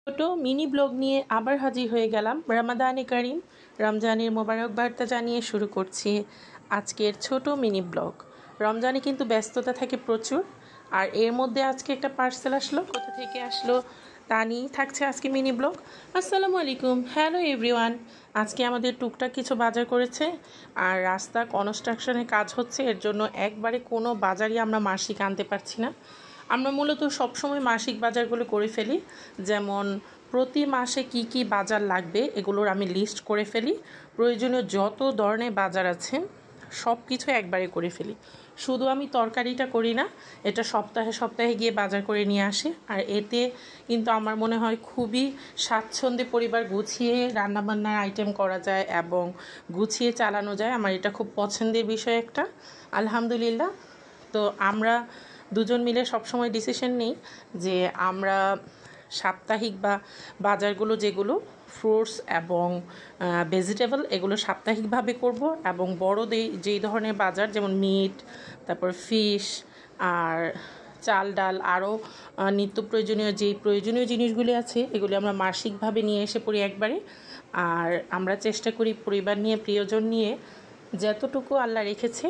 ছোট mini blog নিয়ে আবার হাজির হয়ে গেলাম। রমাদানে কারিম, রমজানের মোবারক বার্তা জানিয়ে শুরু করছি আজকের ছোট মিনি ব্লগ। রমজানে কিন্তু ব্যস্ততা থাকে প্রচুর, আর এর মধ্যে আজকে একটা পার্সেল আসলো। কোথা থেকে আসলো তা নিয়েই থাকছে আজকে মিনি ব্লগ। আসসালামু আলাইকুম, হ্যালো এভরিওয়ান। আজকে আমাদের টুকটাক কিছু বাজার করেছে, আর রাস্তা কনস্ট্রাকশনের কাজ হচ্ছে, এর জন্য একবারে কোনো বাজারই আমরা মাসিক আনতে পারছি না। আমরা মূলত সবসময় মাসিক বাজারগুলো করে ফেলি, যেমন প্রতি মাসে কি কি বাজার লাগবে এগুলোর আমি লিস্ট করে ফেলি। প্রয়োজনীয় যত ধরনের বাজার আছে সব কিছু একবারে করে ফেলি। শুধু আমি তরকারিটা করি না, এটা সপ্তাহে সপ্তাহে গিয়ে বাজার করে নিয়ে আসি। আর এতে কিন্তু আমার মনে হয় খুবই স্বাচ্ছন্দ্যে পরিবার গুছিয়ে রান্নাবান্নার আইটেম করা যায় এবং গুছিয়ে চালানো যায়। আমার এটা খুব পছন্দের বিষয় একটা, আলহামদুলিল্লাহ। তো আমরা দুজন মিলে সবসময় ডিসিশন নিই যে আমরা সাপ্তাহিক বা বাজারগুলো যেগুলো ফ্রুটস এবং ভেজিটেবল এগুলো সাপ্তাহিকভাবে করব, এবং বড়দের যেই ধরনের বাজার যেমন মিট, তারপর ফিশ আর চাল ডাল আরও নিত্য প্রয়োজনীয় যেই প্রয়োজনীয় জিনিসগুলি আছে এগুলি আমরা মাসিকভাবে নিয়ে এসে পড়ি একবারে। আর আমরা চেষ্টা করি পরিবার নিয়ে প্রিয়জন নিয়ে যতটুকু আল্লাহ রেখেছে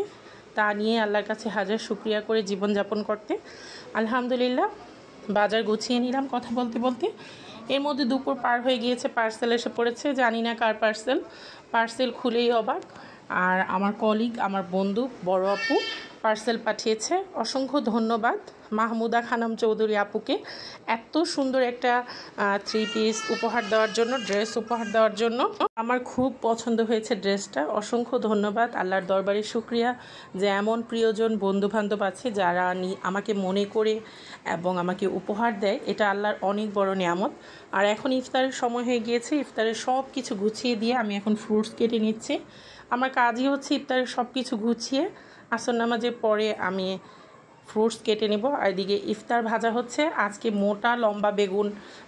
তা নিয়ে আল্লাহর কাছে হাজার শুকরিয়া করে জীবনযাপন করতে। আলহামদুলিল্লাহ, বাজার গুছিয়ে নিলাম কথা বলতে বলতে। এর মধ্যে দুপুর পার হয়ে গিয়েছে, পার্সেল এসে পড়েছে। জানি না কার পার্সেল খুলেই অবাক। আর আমার কলিগ, আমার বন্ধু বড় আপু পার্সেল পাঠিয়েছে। অসংখ্য ধন্যবাদ মাহমুদা খানম চৌধুরী আপুকে এত সুন্দর একটা 3 পিস উপহার দেওয়ার জন্য, ড্রেস উপহার দেওয়ার জন্য। আমার খুব পছন্দ হয়েছে ড্রেসটা। অসংখ্য ধন্যবাদ, আল্লাহর দরবারে শুকরিয়া যে এমন প্রিয়জন বন্ধুবান্ধব আছে যারা আমাকে মনে করে এবং আমাকে উপহার দেয়। এটা আল্লাহর অনেক বড় নিয়ামত। আর এখন ইফতারের সময় হয়ে গিয়েছে, ইফতারের সব কিছু গুছিয়ে দিয়ে আমি এখন ফ্রুটস কেটে নিচ্ছি। আমার কাজই হচ্ছে ইফতারের সব কিছু গুছিয়ে আসর নামাজের পরে আমি ফ্রুটস কেটে নেব। আর এদিকে ইফতার ভাজা হচ্ছে। আজকে মোটা লম্বা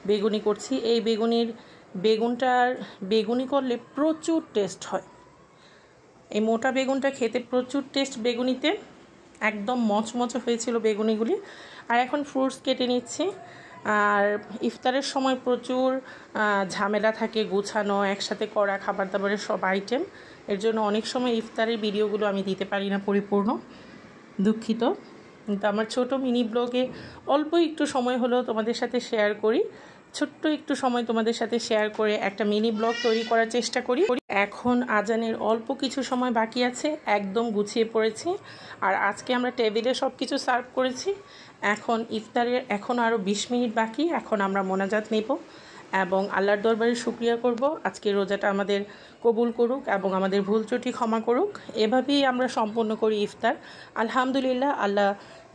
বেগুনি করছি। এই বেগুনি করলে প্রচুর টেস্ট হয়। এই মোটা বেগুনটা খেতে প্রচুর টেস্ট বেগুনিতে, একদম মচমচে হয়েছিল বেগুনিগুলি। আর এখন ফ্রুটস কেটে নিচ্ছি। আর ইফতারের সময় প্রচুর ঝামেলা থাকে গুছানো, একসাথে করা খাবার দাবারের সব আইটেম। এর জন্য অনেক সময় ইফতারের ভিডিওগুলো আমি দিতে পারি না পরিপূর্ণ, দুঃখিত। কিন্তু আমার ছোট মিনি ব্লগে অল্প একটু সময় হলেও তোমাদের সাথে শেয়ার করি, ছোট্ট একটু সময় তোমাদের সাথে শেয়ার করে একটা মিনি ব্লগ তৈরি করার চেষ্টা করি। এখন আজানের অল্প কিছু সময় বাকি আছে, একদম গুছিয়ে পড়েছি। আর আজকে আমরা টেবিলে সব কিছু সার্ভ করেছি। এখন ইফতারের এখন আরও 20 মিনিট বাকি। এখন আমরা মোনাজাত নেব এবং আল্লাহর দরবারে শুকরিয়া করব আজকে রোজাটা আমাদের কবুল করুক এবং আমাদের ভুল ত্রুটি ক্ষমা করুক। এভাবেই আমরা সম্পন্ন করি ইফতার। আলহামদুলিল্লাহ, আল্লাহ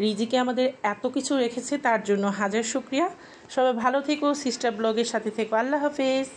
রিজিকে আমাদের এত কিছু রেখেছে তার জন্য হাজার শুকরিয়া। সবাই ভালো থেকো, সিস্টার ব্লগের সাথে থেকো। আল্লাহ হাফেজ।